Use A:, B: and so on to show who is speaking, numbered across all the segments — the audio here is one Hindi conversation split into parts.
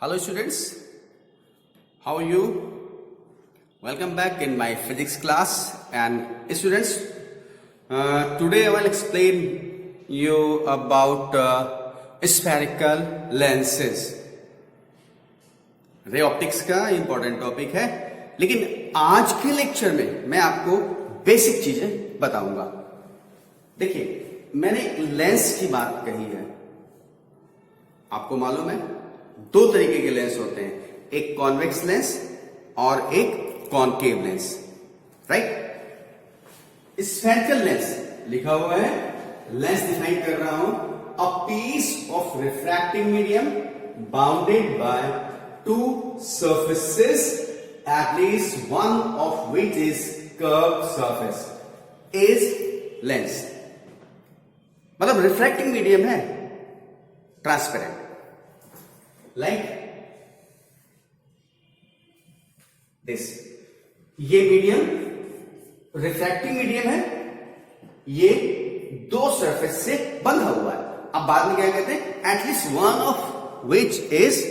A: Hello students, how are you? Welcome back in my physics class. And students, today I will explain you about spherical lenses. Ray optics का इंपॉर्टेंट टॉपिक है, लेकिन आज के लेक्चर में मैं आपको बेसिक चीजें बताऊंगा। देखिए, मैंने एक लेंस की बात कही है। आपको मालूम है दो तरीके के लेंस होते हैं, एक कॉन्वेक्स लेंस और एक concave lens, right. Spherical lens लिखा हुआ है, लेंस डिफाइन कर रहा हूं, a piece of refracting medium bounded by two surfaces, at least one of which is curved surface, is lens। मतलब रिफ्रैक्टिंग मीडियम है, ट्रांसपेरेंट, लाइक दिस। ये मीडियम रिफ्रैक्टिंग मीडियम है, ये दो सरफेस से बंधा हुआ है। अब बाद में क्या कहते हैं, at least one of which is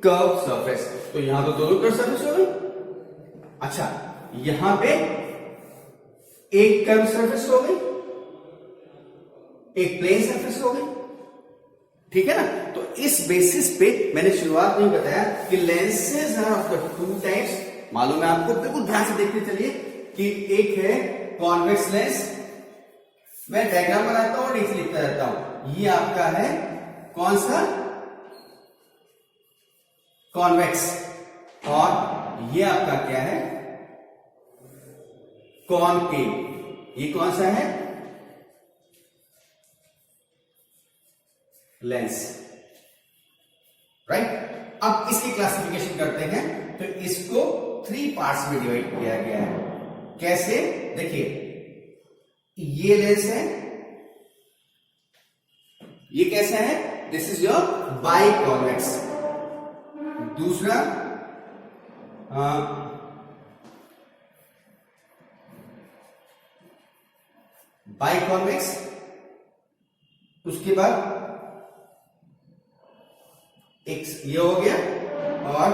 A: curve surface. तो यहां तो दोनों कर्व सरफेस हो गई। अच्छा, यहां पे एक कर्व सरफेस हो गई, एक प्लेन सरफेस हो गई, ठीक है ना। तो इस बेसिस पे मैंने शुरुआत में बताया कि lenses are of the two types. मालूम है आपको, बिल्कुल ध्यान से देखते चलिए कि एक है कॉन्वेक्स लेंस। मैं डायग्राम बनाता हूं और नीचे लिखता रहता हूं। ये आपका है कौन सा, कॉन्वेक्स, और ये आपका क्या है, कॉनकेव। ये कौन सा है, लेंस, राइट। अब इसकी क्लासिफिकेशन करते हैं, तो इसको 3 पार्ट्स में डिवाइड किया गया है। कैसे, देखिए, ये लेंस है, ये कैसा है, दिस इज योर बाइकॉन्वेक्स। दूसरा बाइकॉन्वेक्स, उसके बाद एक ये हो गया, और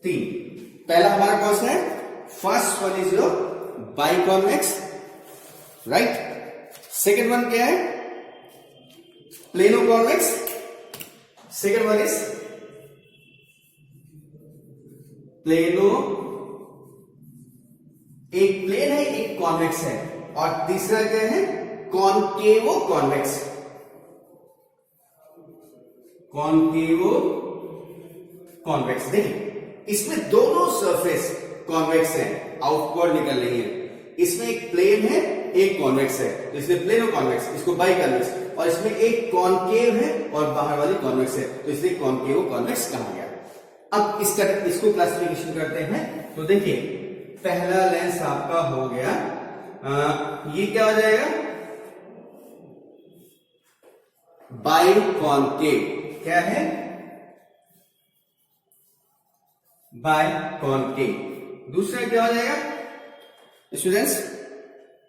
A: तीन। पहला हमारा कौन सा है, first one is your biconvex, right. Second one क्या है, plano convex. Second one is plano, एक प्लेन है एक कॉन्वेक्स है, और तीसरा क्या है, कॉनकेवो कॉन्वेक्स। कॉनकेवो कॉन्वेक्स, देखिए इसमें दोनों सरफेस कॉन्वेक्स है, आउटवर्ड निकल रही है। इसमें एक प्लेन है एक कॉन्वेक्स है, तो इसलिए प्लेनो कॉन्वेक्स, इसको बाइकॉन्वेक्स। और इसमें एक कॉनकेव है और बाहर वाली कॉन्वेक्स है, तो इसलिए कॉनकेवो कॉन्वेक्स कहा गया। अब इसको क्लासिफिकेशन करते हैं। तो देखिए, पहला लेंस आपका हो गया, ये क्या हो जाएगा, बाइकॉनकेव। क्या है, बाइकॉनकेव। दूसरा क्या हो जाएगा स्टूडेंट्स,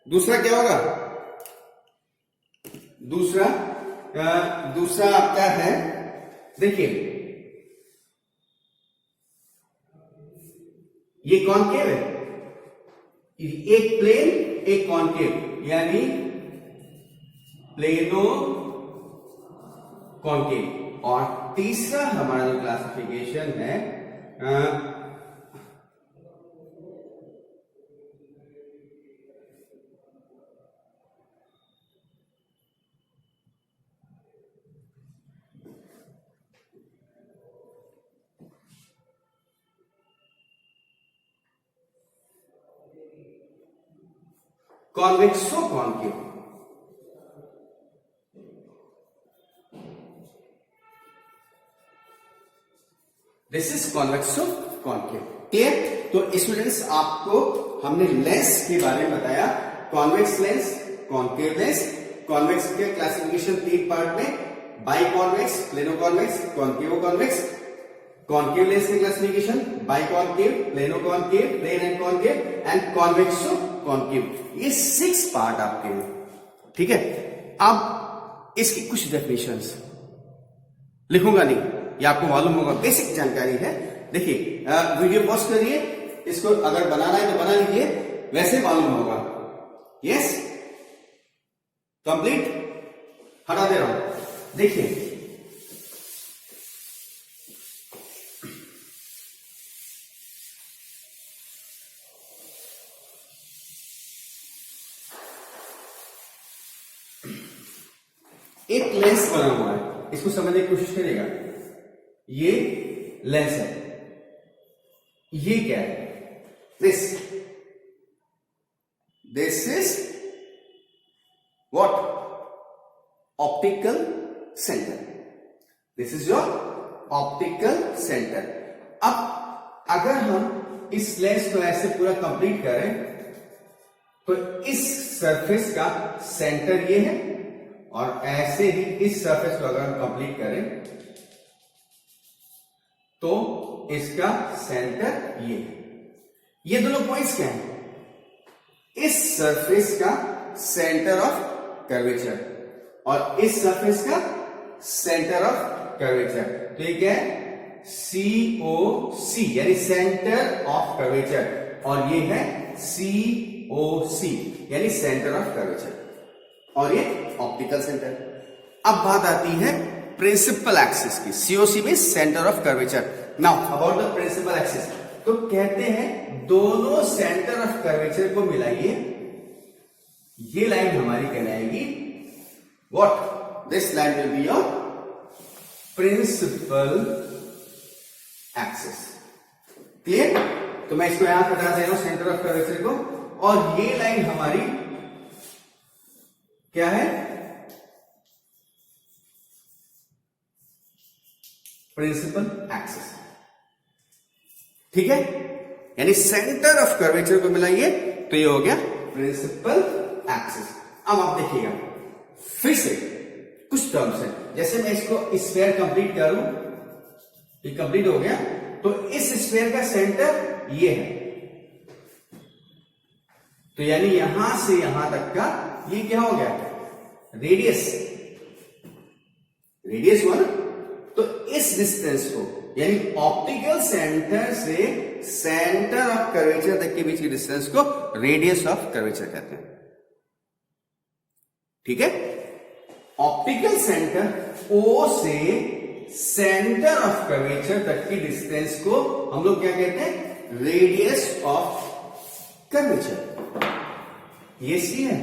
A: दूसरा क्या होगा, दूसरा आपका है, देखिए ये कॉनकेव है, एक प्लेन एक कॉनकेव, यानी प्लेनो कॉनकेव। और तीसरा हमारा जो क्लासिफिकेशन है, convexo concave. This is convexo concave, clear. तो स्टूडेंट्स, आपको हमने लेंस के बारे में बताया, convex lens, concave lens. Convex के क्लासिफिकेशन 3 पार्ट में, biconvex, plano convex, concavo convex. Concave lens की classification, biconcave, plano concave, plane and concave, and convexo concave. ये 6 पार्ट आपके हैं, ठीक है, अब इसकी कुछ डेफिनेशंस लिखूंगा नहीं, ये आपको मालूम होगा, बेसिक जानकारी है। देखिए वीडियो पॉज करिए, इसको अगर बनाना है तो बना लीजिए, वैसे मालूम होगा। यस, कंप्लीट, हटा दे रहा हूं। देखिए एक लेंस बना हुआ है, इसको समझने की कोशिश करिएगा। ये लेंस है, ये क्या है? This is what? Optical centre. This is your optical centre. अब अगर हम इस लेंस को ऐसे पूरा कंप्लीट करें तो इस सरफेस का सेंटर ये है, और ऐसे ही इस सरफेस को अगर हम कंप्लीट करें तो इसका सेंटर ये है। ये दोनों पॉइंट्स क्या हैं? इस सरफेस का सेंटर ऑफ कर्वेचर और इस सरफेस का सेंटर ऑफ कर्वेचर। तो ये क्या है? COC यानी सेंटर ऑफ कर्वेचर, और ये है COC यानी सेंटर ऑफ कर्वेचर, और ये ऑप्टिकल सेंटर। अब बात आती है प्रिंसिपल एक्सिस की। COC में centre of curvature. Now about the principal axis, तो कहते हैं दोनों सेंटर ऑफ कर्वेचर को मिलाइए, ये लाइन हमारी कहलाएगी what? This line will be your principal axis. Clear? तो मैं इसको यहां हटा दे रहा हूं सेंटर ऑफ कर्वेचर को, और ये लाइन हमारी क्या है? Principal axis. ठीक है, यानी सेंटर ऑफ कर्वेचर को मिलाइए तो ये हो गया प्रिंसिपल एक्सिस। अब आप देखिएगा फिर से कुछ टर्म्स है, जैसे मैं इसको स्फीयर कंप्लीट करूं, ये कंप्लीट हो गया, तो इस स्फीयर का सेंटर ये है, तो यानी यहां से यहां तक का ये क्या हो गया? रेडियस। रेडियस हुआ ना, तो इस डिस्टेंस को यानी ऑप्टिकल सेंटर से सेंटर ऑफ कर्वेचर तक के बीच की डिस्टेंस को रेडियस ऑफ कर्वेचर कहते हैं। ठीक है, ऑप्टिकल सेंटर O से सेंटर ऑफ कर्वेचर तक की डिस्टेंस को हम लोग क्या कहते हैं? Radius of curvature. ये C है,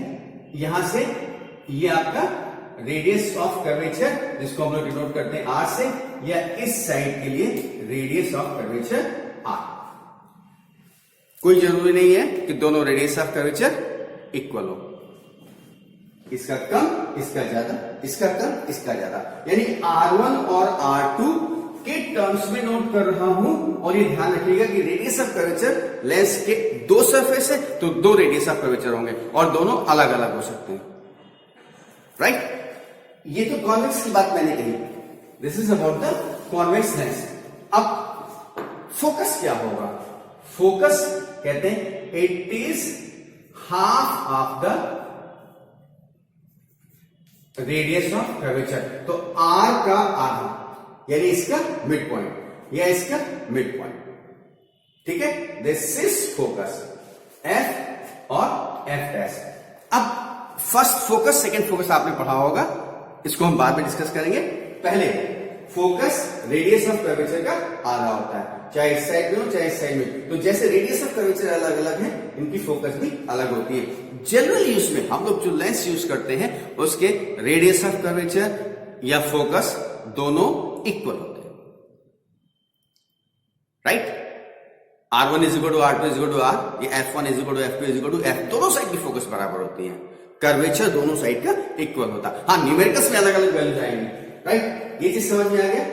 A: यहां से ये आपका रेडियस ऑफ कर्वेचर, जिसको हम लोग डिनोट करते हैं R से, या इस साइड के लिए रेडियस ऑफ कर्वेचर R। कोई जरूरी नहीं है कि दोनों रेडियस ऑफ कर्वेचर इक्वल हो, इसका कम इसका ज्यादा, इसका कम इसका ज्यादा, यानी R1 और R2 के टर्म्स में नोट कर रहा हूं। और ये ध्यान रखिएगा कि रेडियस ऑफ कर्वेचर लेंस के दो सरफेस है तो दो रेडियस ऑफ कर्वेचर होंगे, और दोनों अलग अलग हो सकते हैं। राइट? ये तो कॉन्वेक्स की बात मैंने कही। This is about the convex lens. अब फोकस क्या होगा? फोकस कहते हैं it is half of the radius of curvature. तो R का आधा, यानी इसका मिड पॉइंट या इसका मिड पॉइंट। ठीक है, दिस इज फोकस, F और F'। अब फर्स्ट फोकस सेकेंड फोकस आपने पढ़ा होगा, इसको हम बाद में डिस्कस करेंगे। पहले फोकस रेडियस ऑफ कर्वेचर का आधा होता है, चाहे इस साइड में हो चाहे इस साइड में। तो जैसे रेडियस ऑफ कर्वेचर अलग अलग है, इनकी फोकस भी अलग होती है। जनरल यूज में हम लोग जो लेंस यूज करते हैं उसके रेडियस ऑफ कर्वेचर या फोकस दोनों इक्वल होते हैं। Right? R1 is equal to R2 is equal to R, ये F1 is equal to F2 is equal to F। दोनों साइड की फोकस बराबर होती है, कर्वेचर दोनों साइड का इक्वल होता है। हाँ, न्यूमेरिकल्स में अलग अलग वैल्यूज आएंगे। राइट? ये चीज समझ में आ गया,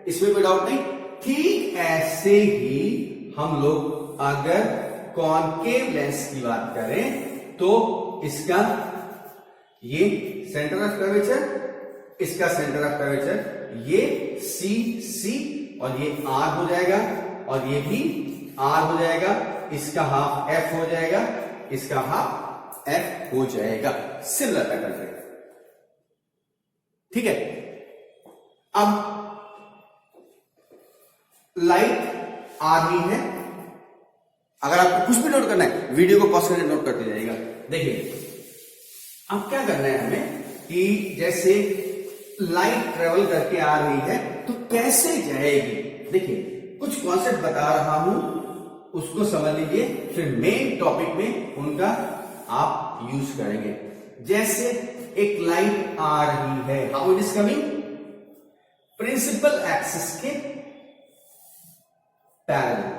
A: इसमें कोई डाउट नहीं। ठीक ऐसे ही हम लोग अगर कॉनकेव लेंस की बात करें तो इसका ये सेंटर ऑफ कर्वेचर, इसका सेंटर ऑफ कर्वेचर ये C और ये R हो जाएगा, और ये भी R हो जाएगा। इसका हाफ F हो जाएगा, इसका हाफ एफ हो जाएगा, सिमिलर पैटर्न पे। ठीक है, अब लाइट आ रही है। अगर आपको कुछ भी नोट करना है वीडियो को पॉज करके नोट करते जाइएगा। देखिए अब क्या करना है हमें कि जैसे लाइट ट्रेवल करके आ रही है तो कैसे जाएगी। देखिए कुछ कॉन्सेप्ट बता रहा हूं, उसको समझ लीजिए, फिर मेन टॉपिक में उनका आप यूज करेंगे। जैसे एक लाइट आ रही है, how it is coming, principal axis के पैरेलल,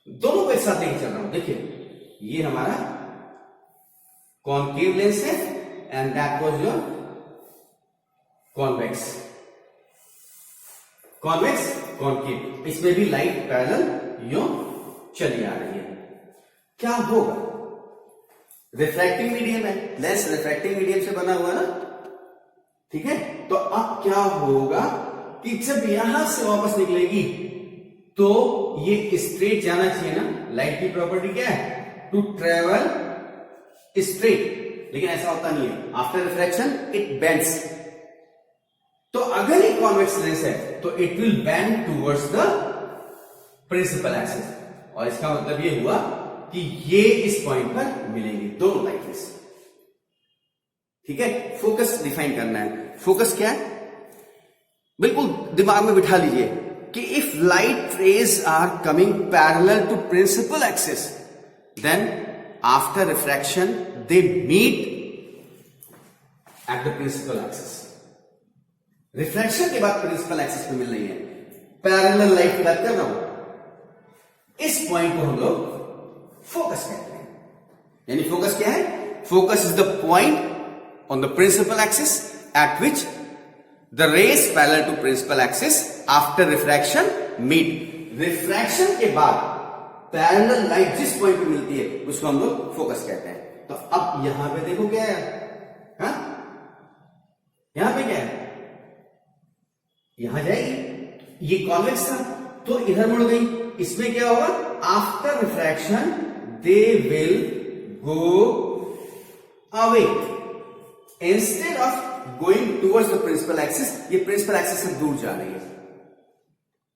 A: दोनों को एक साथ लेके चल रहा हूं। देखिए ये हमारा कॉनकेव लेंस है and that was your convex, convex concave, इसमें भी लाइट पैरेलल यूं चली आ रही है। क्या होगा, रिफ्रैक्टिंग मीडियम है, लेंस रिफ्रैक्टिंग मीडियम से बना हुआ ना, ठीक है। तो अब क्या होगा कि जब यहां से वापस निकलेगी तो ये स्ट्रेट जाना चाहिए ना, लाइट की प्रॉपर्टी क्या है, टू ट्रेवल स्ट्रेट, लेकिन ऐसा होता नहीं है, आफ्टर रिफ्रैक्शन इट बेंड्स। तो अगर ये कॉन्वेक्स लेंस है तो it will bend towards the principal axis, और इसका मतलब ये हुआ कि ये इस पॉइंट पर मिलेंगी दोनों लाइट रेस। ठीक है, फोकस डिफाइन करना है। फोकस क्या है, बिल्कुल दिमाग में बिठा लीजिए कि if light rays are coming parallel to principal axis then after refraction they meet at the principal axis. Refraction के बाद प्रिंसिपल एक्सिस पे मिल रही है, पैरेलल लाइट की बात कर रहा हूं। इस पॉइंट को हम लोग फोकस कहते हैं। यानी फोकस क्या है, focus is the point on the principal axis at which the rays parallel to principal axis after refraction meet। Refraction के बाद पैरेलल लाइट जिस पॉइंट पे मिलती है उसको हम लोग फोकस कहते हैं। तो अब यहां पे देखो क्या है, हा? यहां पे क्या है, यहां जाएगी, ये कॉन्वेक्स था तो इधर मुड़ गई, इसमें क्या होगा, after refraction they will go away instead of going towards the principal axis. ये प्रिंसिपल एक्सिस से दूर जा रही है।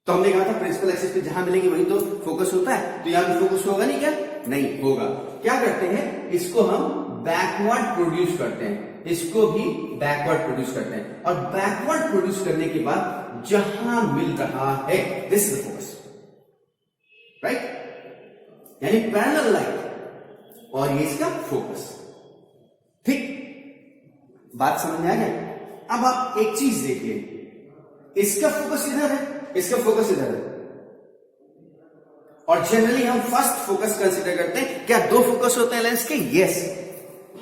A: तो हमने कहा था प्रिंसिपल एक्सिस पे जहां मिलेंगे वहीं तो फोकस होता है, तो यहां भी फोकस होगा नहीं, क्या नहीं होगा। क्या करते हैं, इसको हम बैकवर्ड प्रोड्यूस करते हैं, इसको भी बैकवर्ड प्रोड्यूस करते हैं, और बैकवर्ड प्रोड्यूस करने के बाद जहां मिल रहा है दिस इज फोकस, राइट। यानी पैरेलल लाइट और ये इसका फोकस। ठीक, बात समझ में आ गया। अब आप एक चीज देखिए, इसका फोकस इधर है, इसका फोकस इधर है, और जनरली हम फर्स्ट फोकस कंसीडर करते हैं। क्या दो फोकस होते हैं लेंस के? यस।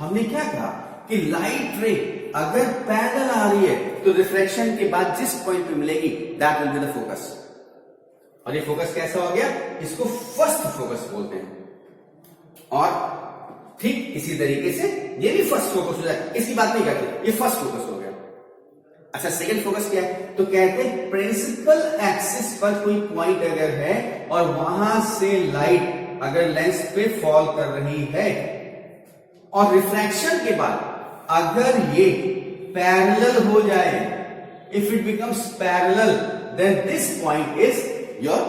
A: हमने क्या कहा कि लाइट रे अगर पैरेलल आ रही है तो रिफ्रैक्शन के बाद जिस पॉइंट पे मिलेगी that will be the focus. और ये फोकस कैसा हो गया, इसको फर्स्ट फोकस बोलते हैं। और ठीक इसी तरीके से ये भी फर्स्ट फोकस हो जाए, इसकी बात नहीं करते, ये फर्स्ट फोकस हो गया। अच्छा, सेकंड फोकस क्या है, तो कहते हैं प्रिंसिपल एक्सिस पर कोई पॉइंट अगर है और वहां से लाइट अगर लेंस पे फॉल कर रही है और रिफ्रैक्शन के बाद अगर ये पैरेलल हो जाए, if it becomes parallel then this point is your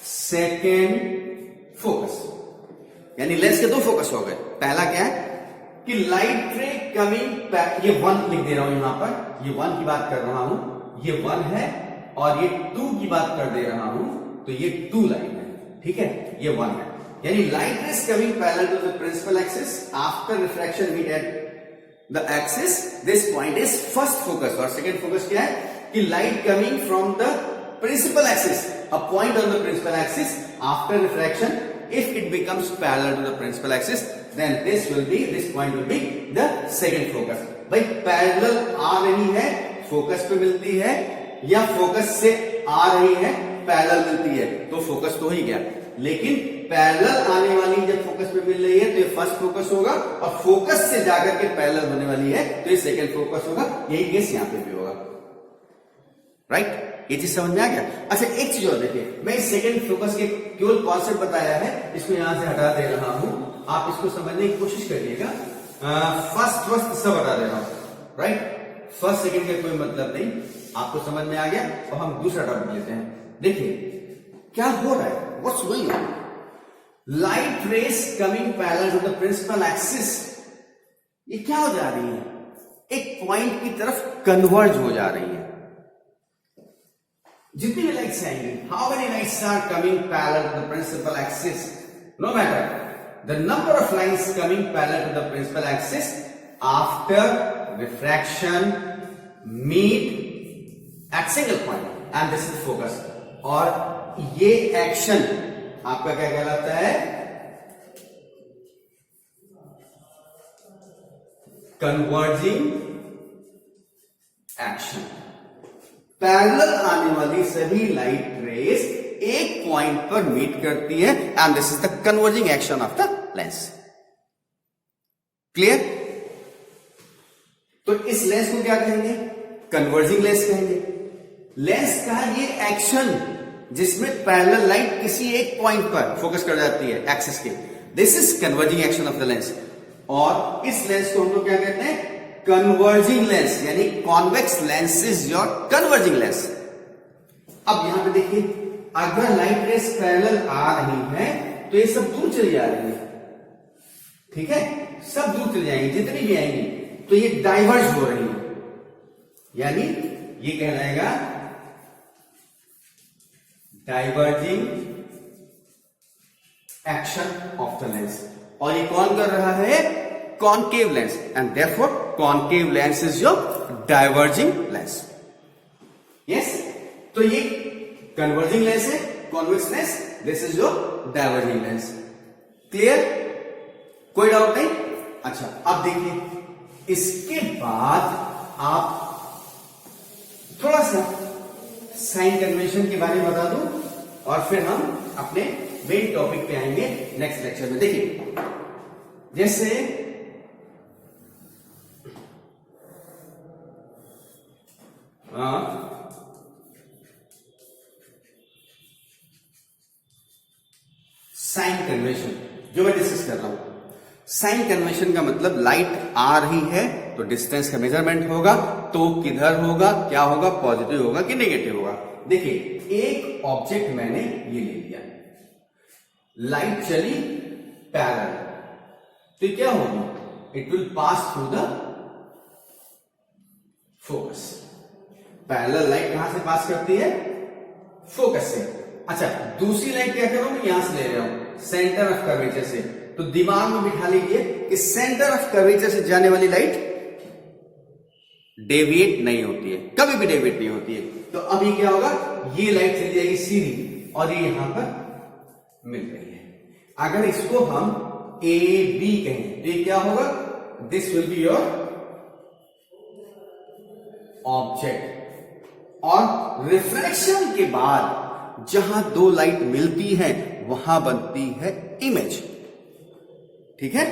A: second focus. यानी लेंस के दो फोकस हो गए। पहला क्या है कि लाइट रे कमिंग, ये 1 लिख दे रहा हूं यहां पर, ये 1 की बात कर रहा हूं, ये 1 है, और ये 2 की बात कर दे रहा हूं तो ये 2 लाइन है। ठीक है, ये 1 है। यानी light rays coming parallel to the principal axis after refraction meet at the axis, this point is first focus. और सेकंड फोकस क्या है कि light coming from the principal axis, a point on the principal axis after refraction, if it becomes parallel to the principal axis then this point will be the second focus। भाई पैरेलल आ रही है फोकस पे मिलती है, या फोकस से आ रही है पैरेलल मिलती है, तो फोकस तो ही गया। लेकिन पैरेलल आने वाली जब फोकस पे मिल रही है तो ये फर्स्ट फोकस होगा, और फोकस से जाकर के पैरेलल होने वाली है तो ये सेकंड फोकस होगा। यही केस यहां पे भी होगा, राइट। ये चीज समझ में आ गया। अच्छा, एक चीज और देखिए, मैं इस सेकंड फोकस के केवल कॉन्सेप्ट बताया है, इसको यहां से हटा दे रहा हूं। आप इसको समझने की कोशिश करिएगा। फर्स्ट सब बता दे रहा हूं, राइट। फर्स्ट सेकंड का कोई मतलब नहीं, आपको समझ में आ गया। और हम दूसरा टॉपिक लेते हैं। देखिए क्या हो रहा है, what's going on. Light rays coming parallel to the principal axis, ये क्या हो जा रही है, एक पॉइंट की तरफ कन्वर्ज हो जा रही है। जितनी भी लाइट्स आएंगी, how many lights are coming parallel to the principal axis, no matter the number of lights coming parallel to the principal axis after refraction meet at single point and this is focus. और ये एक्शन आपका क्या कहलाता है, कन्वर्जिंग एक्शन। पैरेलल आने वाली सभी लाइट रेस एक पॉइंट पर मीट करती है and this is the converging action of the lens. Clear. तो इस लेंस को क्या कहेंगे, कन्वर्जिंग लेंस कहेंगे। लेंस का ये एक्शन जिसमें पैरेलल लाइट किसी एक पॉइंट पर फोकस कर जाती है एक्सिस के, this is converging action of the lens. और इस लेंस को हम लोग क्या कहते हैं, कन्वर्जिंग लेंस, यानी convex lens is your converging lens. अब यहां पे देखिए, अगर लाइट रेस पैरेलल आ रही है तो ये सब दूर चली जा रही है, ठीक है, सब दूर चली जाएंगी, जितनी भी आएंगी, तो ये डाइवर्ज हो रही है, यानी ये कहलाएगा diverging action of the lens. और ये कौन कर रहा है, concave lens, and therefore concave lens is your diverging lens. Yes, तो ये कन्वर्जिंग लेंस है, convex lens, this is your diverging lens. Clear, कोई डाउट नहीं। अच्छा, अब देखिए, इसके बाद आप थोड़ा सा साइन कन्वेंशन के बारे में बता दूं और फिर हम अपने मेन टॉपिक पे आएंगे नेक्स्ट लेक्चर में। देखिए, जैसे साइन कन्वेंशन जो मैं डिस्कस कर रहा हूं, साइन कन्वेंशन का मतलब लाइट आ रही है तो डिस्टेंस का मेजरमेंट होगा, तो किधर होगा, क्या होगा, पॉजिटिव होगा कि नेगेटिव होगा। देखिए, एक ऑब्जेक्ट मैंने ये ले लिया, लाइट चली पैरेलल, तो क्या होगी, it will pass through the focus. Parallel light कहां से पास करती है, फोकस से। अच्छा, दूसरी लाइट क्या कर रहा हूं, यहां से ले रहा हूं, सेंटर ऑफ कर्वेचर से। तो दिमाग में बिठा लीजिए कि सेंटर ऑफ कर्वेचर से जाने वाली लाइट डेविएट नहीं होती है, कभी भी डेविएट नहीं होती है। तो अभी क्या होगा, ये लाइट चली जाएगी सीधी और ये यहां पर मिल रही है। अगर इसको हम ए बी कहें तो ये क्या होगा, this will be your object. और रिफ्लेक्शन के बाद जहां दो लाइट मिलती है वहां बनती है इमेज, ठीक है,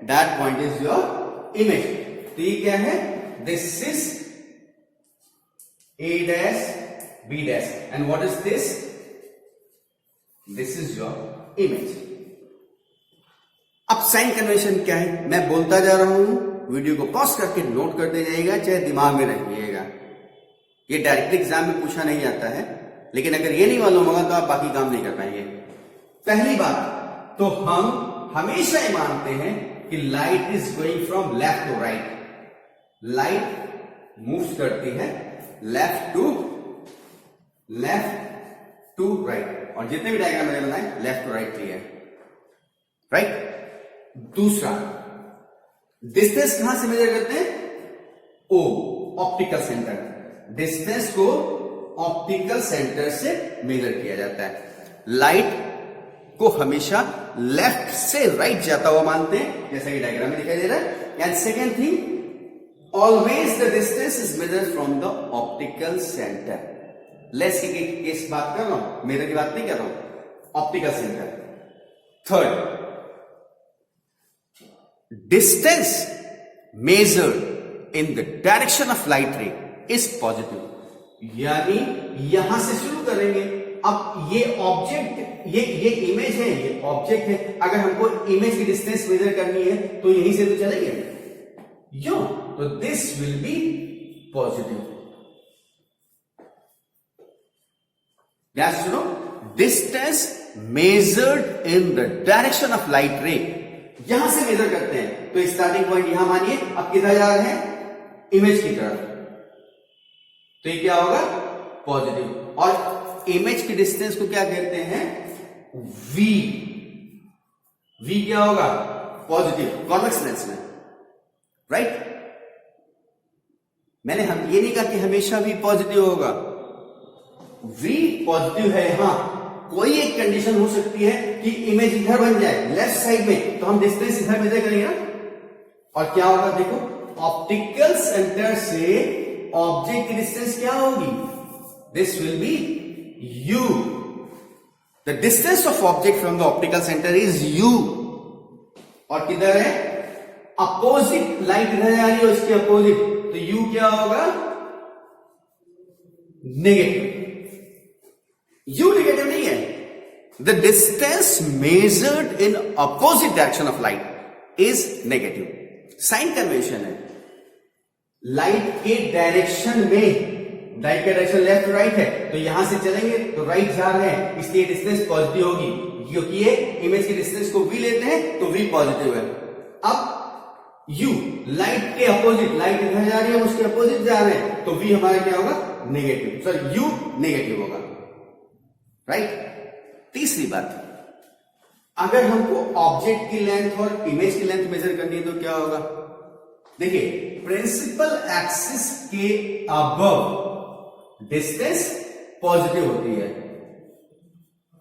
A: that point is your image. तो ये क्या है, this is A dash B dash and what is this, this is your image. अब साइन कन्वेंशन क्या है, मैं बोलता जा रहा हूं, वीडियो को पॉज करके नोट करते जाइएगा, चाहे दिमाग में रखिएगा। ये डायरेक्टली एग्जाम में पूछा नहीं जाता है, लेकिन अगर ये नहीं मालूम होगा तो आप बाकी काम नहीं कर पाएंगे। पहली बात तो हम हमेशा ये मानते हैं कि light is going from left to right, light moves करती है लेफ्ट टू राइट, और जितने भी डायग्राम मैंने बनाए लेफ्ट टू राइट लिए, राइट। दूसरा, डिस्टेंस कहां से मेजर करते हैं, ओ, ऑप्टिकल सेंटर। डिस्टेंस को ऑप्टिकल सेंटर से मेजर किया जाता है। लाइट को हमेशा लेफ्ट से राइट जाता हुआ मानते हैं, जैसा कि डायग्राम में दिखाई दे रहा है। And second thing, always the distance is measured from the optical centre. Lens की केस बात कर रहा हूं, मिरर की बात नहीं कर रहा हूं, optical centre. Third, distance measured in the direction of light रे इज पॉजिटिव, यानी यहां से शुरू करेंगे अब ये ऑब्जेक्ट, ये इमेज है, ये ऑब्जेक्ट है। अगर हमको इमेज की डिस्टेंस मेजर करनी है तो यहीं से तो चलेंगे यो, तो दिस विल बी पॉजिटिव। ध्यान से सुनो, distance measured in the direction of light रे, यहां से मेजर करते हैं तो स्टार्टिंग पॉइंट यहां मानिए, अब किधर जा रहे हैं, इमेज की तरफ, तो ये क्या होगा, पॉजिटिव। और इमेज की डिस्टेंस को क्या कहते हैं, v। v क्या होगा, पॉजिटिव, कॉन्वेक्स लेंस में, राइट। मैंने हम ये नहीं कहा कि हमेशा v पॉजिटिव होगा, v पॉजिटिव है। हां, कोई एक कंडीशन हो सकती है कि इमेज इधर बन जाए लेफ्ट साइड में, तो हम डिस्टेंस इधर मेजर करेंगे ना, और क्या होगा देखो, ऑप्टिकल सेंटर से ऑब्जेक्ट की डिस्टेंस क्या होगी, this will be u। The distance of object from the optical centre is u। और किधर है, अपोजिट लाइट इधर आ रही है, उसके अपोजिट, तो u क्या होगा, नेगेटिव। u नेगेटिव नहीं है। The distance measured in opposite direction of light is negative. Sign convention है, लाइट के डायरेक्शन में, लाइट का डायरेक्शन लेफ्ट राइट है, तो यहां से चलेंगे तो राइट जा रहे हैं, इसलिए डिस्टेंस पॉजिटिव होगी, क्योंकि ये इमेज की डिस्टेंस को v लेते हैं तो v पॉजिटिव है। अब u, लाइट के अपोजिट, लाइट इधर जा रही है, उसके अपोजिट जा रहे हैं, तो v हमारा क्या होगा, नेगेटिव, सॉरी u नेगेटिव होगा, राइट। तीसरी बात, अगर हमको ऑब्जेक्ट की लेंथ और इमेज की लेंथ मेजर करनी है तो क्या होगा, देखिए, प्रिंसिपल एक्सिस के अबव डिस्टेंस पॉजिटिव होती है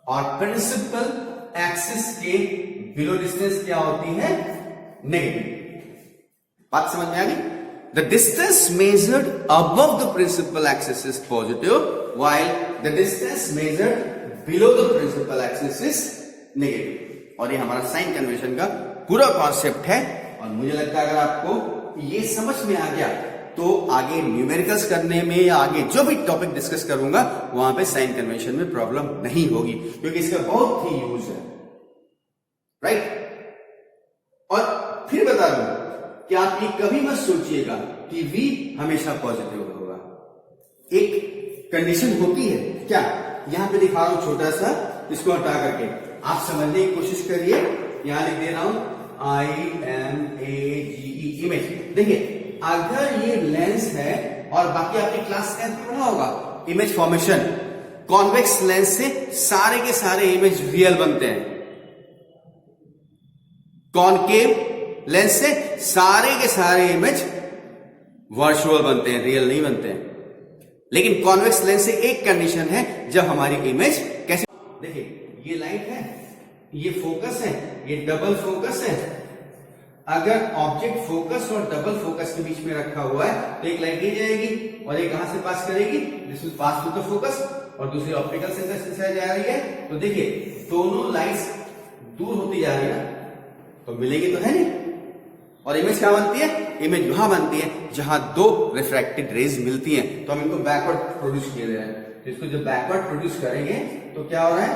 A: और प्रिंसिपल एक्सिस के बिलो डिस्टेंस क्या होती है, नेगेटिव। बात समझ में आ गई। The distance measured above the principal axis is positive, while the distance measured below the principal axis is negative. और ये हमारा साइन कन्वेंशन का पूरा कॉन्सेप्ट है, और मुझे लगता है अगर आपको ये समझ में आ गया तो आगे न्यूमेरिकल्स करने में या आगे जो भी टॉपिक डिस्कस करूंगा वहां पे साइन कन्वेंशन में प्रॉब्लम नहीं होगी, क्योंकि इसका बहुत ही यूज है, राइट। और फिर बता दूं कि आप ये कभी मत सोचिएगा कि v हमेशा पॉजिटिव होगा। एक कंडीशन होती है, क्या, यहां पे दिखा रहा हूं छोटा सा, इसको हटा करके आप समझने की कोशिश करिए। यहां लिख दे रहा हूं IMAGE, इमेज। देखिए, अगर ये लेंस है, और बाकी आपकी क्लास 10 में पढ़ा होगा, इमेज फॉर्मेशन, कॉन्वेक्स लेंस से सारे के सारे इमेज रियल बनते हैं, कॉनकेव लेंस से सारे के सारे इमेज वर्चुअल बनते हैं, रियल नहीं बनते हैं। लेकिन कॉन्वेक्स लेंस से एक कंडीशन है, जब हमारी इमेज कैसे, देखिए ये लाइट है, ये फोकस है, ये डबल फोकस है। अगर ऑब्जेक्ट फोकस और डबल फोकस के बीच में रखा हुआ है तो एक लाइट दी जाएगी और ये कहां से पास करेगी, this will pass through the focus, और दूसरी ऑप्टिकल सेंटर से जा रही है। तो देखिए दोनों लाइट्स दूर होती जा रही है ना, तो मिलेगी तो है नहीं। और इमेज क्या बनती है, इमेज वहां बनती है जहां दो रिफ्रैक्टेड रेज मिलती हैं, तो हम इनको बैकवर्ड प्रोड्यूस किए रहे हैं। तो इसको जब बैकवर्ड प्रोड्यूस करेंगे तो क्या हो रहा है,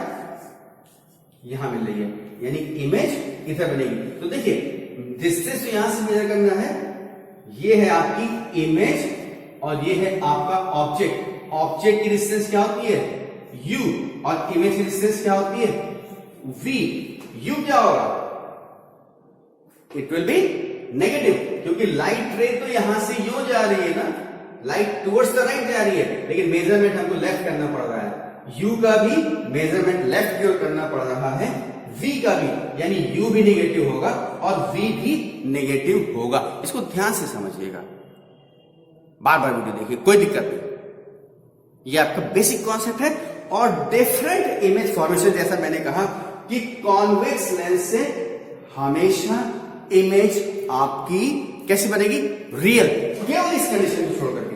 A: यहां मिल रही है, यानी इमेज इधर बनेगी। तो देखिए डिस्टेंस तो यहां से मेजर करना है, ये है आपकी इमेज और ये है आपका ऑब्जेक्ट। ऑब्जेक्ट की डिस्टेंस क्या होती है, u, और इमेज की डिस्टेंस क्या होती है, v। u क्या होगा, इट विल बी नेगेटिव, क्योंकि लाइट रे तो यहां से यूं जा रही है ना, लाइट टुवर्ड्स द राइट जा रही है, लेकिन मेजरमेंट हमको लेफ्ट करना पड़ रहा है। u का भी मेजरमेंट लेफ्ट की ओर करना पड़ रहा है, v का भी, यानी u भी नेगेटिव होगा और v भी नेगेटिव होगा। इसको ध्यान से समझिएगा, बार बार वीडियो देखिए, कोई दिक्कत नहीं। ये आपका बेसिक कॉन्सेप्ट है। और डिफरेंट इमेज फॉर्मेशन, जैसा मैंने कहा कि कॉन्वेक्स लेंस से हमेशा इमेज आपकी कैसी बनेगी, रियल, केवल इस कंडीशन को छोड़ करके।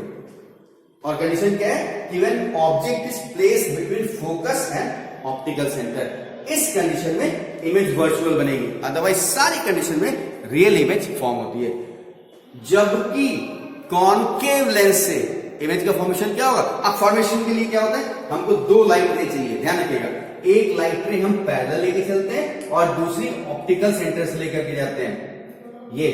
A: और कंडीशन क्या है कि when object is placed between focus and optical centre, इस कंडीशन में इमेज वर्चुअल बनेगी, अदरवाइज सारी कंडीशन में रियल इमेज फॉर्म होती है। जबकि कॉनकेव लेंस से इमेज का फॉर्मेशन क्या होगा? अब फॉर्मेशन के लिए क्या होता है, हमको दो लाइट रे चाहिए, ध्यान रखिएगा। एक लाइट रे हम पैरेलल लेके चलते हैं और दूसरी ऑप्टिकल सेंटर से लेकर के जाते हैं। ये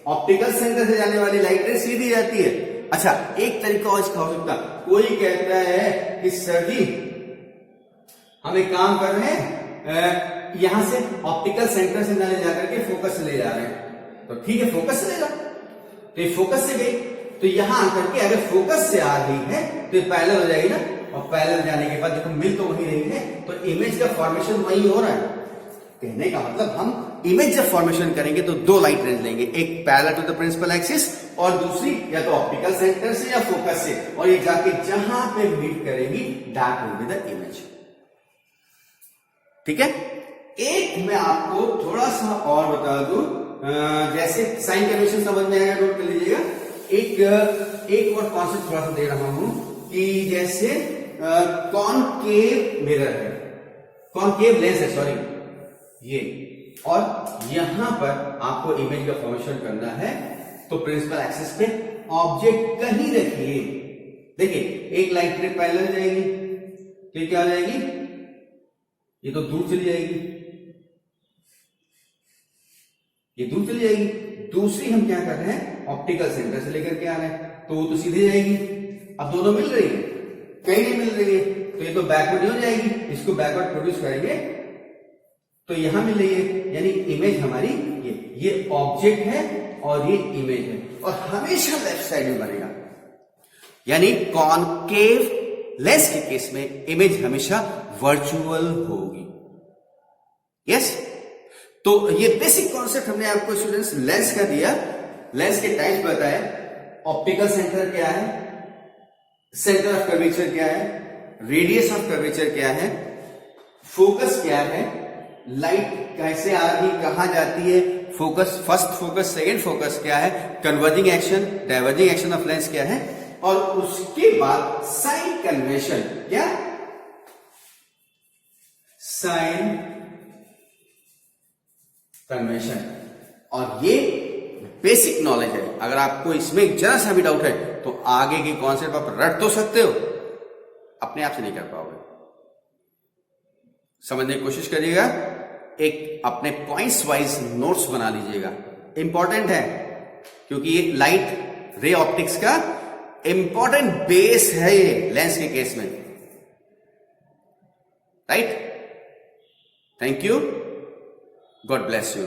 A: ऑप्टिकल सेंटर से जाने वाली लाइट रे सीधी जाती है। अच्छा, एक तरीका और इसका हो सकता, कोई कहता है कि सर जी हम एक काम कर रहे हैं, यहां से ऑप्टिकल सेंटर से न ले जाकर के फोकस से ले जा रहे हैं, तो ठीक है फोकस से ले जाओ। तो ये फोकस से गई, तो यहां आकर के अगर फोकस से आ गई है तो ये पैरेलल हो जाएगी ना, और पैरेलल जाने के बाद देखो मिल तो वही रही है, तो इमेज का फॉर्मेशन वही हो रहा है। कहने का मतलब हम इमेज जब फॉर्मेशन करेंगे तो दो लाइट रेंज लेंगे, एक parallel to the principal axis और दूसरी या तो ऑप्टिकल सेंटर से या फोकस से, और ये जाके जहां पे मीट करेगी that will be the image. ठीक है, एक मैं आपको थोड़ा सा और बता दूं, जैसे साइन कन्वेंशन समझ में आएगा, नोट कर लीजिएगा। एक और कॉन्सेप्ट थोड़ा सा दे रहा हूं कि जैसे कॉनकेव मिरर है, कॉनकेव लेंस है, सॉरी ये, और यहां पर आपको इमेज का फॉर्मेशन करना है, तो प्रिंसिपल एक्सिस पे ऑब्जेक्ट कहीं रखिए। देखिए एक लाइट रे पैरेलल जाएगी, तो क्या हो जाएगी, ये तो दूर चली जाएगी, ये दूर चली जाएगी। दूसरी हम क्या कर रहे हैं, ऑप्टिकल सेंटर से लेकर के आ रहे हैं, तो वो तो सीधे जाएगी। अब दोनों मिल रही है, कहीं नहीं मिल रही है, तो ये तो बैकवर्ड हो जाएगी, इसको बैकवर्ड प्रोड्यूस करेंगे तो यहां मिल रही है, यानी इमेज हमारी ये ऑब्जेक्ट है और ये इमेज है, और हमेशा लेफ्ट साइड में बनेगा। यानी कॉनकेव लेंस के केस में इमेज हमेशा वर्चुअल होगी। यस, तो ये बेसिक कॉन्सेप्ट हमने आपको स्टूडेंट्स लेंस का दिया, लेंस के टाइप्स बताया, ऑप्टिकल सेंटर क्या है, सेंटर ऑफ कर्वेचर क्या है, रेडियस ऑफ कर्वेचर क्या है, फोकस क्या है, लाइट कैसे आ रही कहां जाती है, focus first focus second focus क्या है, converging action diverging action of lens क्या है, और उसके बाद साइन कन्वेंशन क्या, साइन कन्वेंशन। और ये बेसिक नॉलेज है, अगर आपको इसमें जरा सा भी डाउट है तो आगे की कॉन्सेप्ट आप रट तो सकते हो, अपने आप से नहीं कर पाओगे। समझने की कोशिश करिएगा, एक अपने पॉइंट्स वाइज नोट्स बना लीजिएगा, इंपॉर्टेंट है, क्योंकि ये लाइट रे ऑप्टिक्स का इंपॉर्टेंट बेस है ये लेंस के केस में। Right, thank you, God bless you.